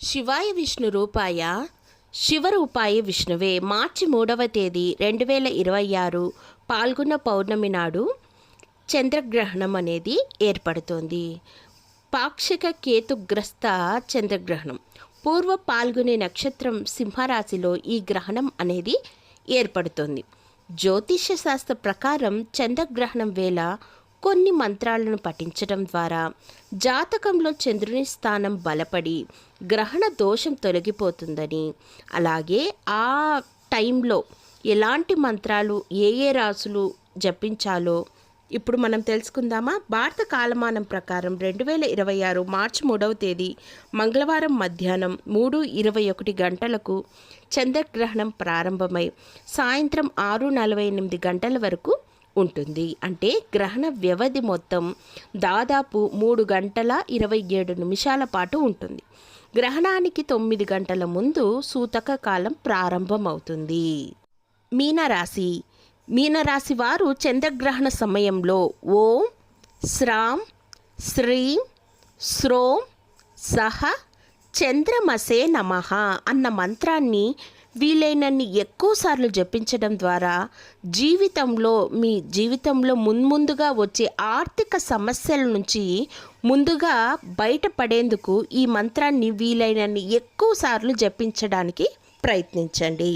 శివాయ విష్ణు రూపాయ శివరూపాయ విష్ణువే. మార్చి 3వ తేదీ 2026 పాల్గొన్న పౌర్ణమి నాడు చంద్రగ్రహణం అనేది ఏర్పడుతోంది. పాక్షిక కేతుగ్రస్త చంద్రగ్రహణం. పూర్వ పాల్గొనే నక్షత్రం సింహరాశిలో ఈ గ్రహణం అనేది ఏర్పడుతోంది. జ్యోతిష్య శాస్త్ర ప్రకారం చంద్రగ్రహణం వేళ కొన్ని మంత్రాలను పఠించడం ద్వారా జాతకంలో చంద్రుని స్థానం బలపడి గ్రహణ దోషం తొలగిపోతుందని, అలాగే ఆ టైంలో ఎలాంటి మంత్రాలు ఏ రాసులు జపించాలో ఇప్పుడు మనం తెలుసుకుందామా. భారత కాలమానం ప్రకారం 2026 మార్చి 3వ తేదీ మంగళవారం మధ్యాహ్నం 3:21 గంటలకు చంద్రగ్రహణం ప్రారంభమై సాయంత్రం 6:48 గంటల వరకు ఉంటుంది. అంటే గ్రహణ వ్యవధి మొత్తం దాదాపు 3 గంటల 27 నిమిషాల పాటు ఉంటుంది. గ్రహణానికి 9 గంటల ముందు సూతక కాలం ప్రారంభమవుతుంది. మీనరాశి. మీనరాశి వారు చంద్రగ్రహణ సమయంలో ఓం శ్రాం శ్రీం శ్రోం సహ చంద్రమసే నమః అన్న మంత్రాన్ని వీలైనన్ని ఎక్కువసార్లు జపించడం ద్వారా మీ జీవితంలో మున్ముందుగా వచ్చే ఆర్థిక సమస్యల నుంచి ముందుగా బయటపడేందుకు ఈ మంత్రాన్ని వీలైనన్ని ఎక్కువసార్లు జపించడానికి ప్రయత్నించండి.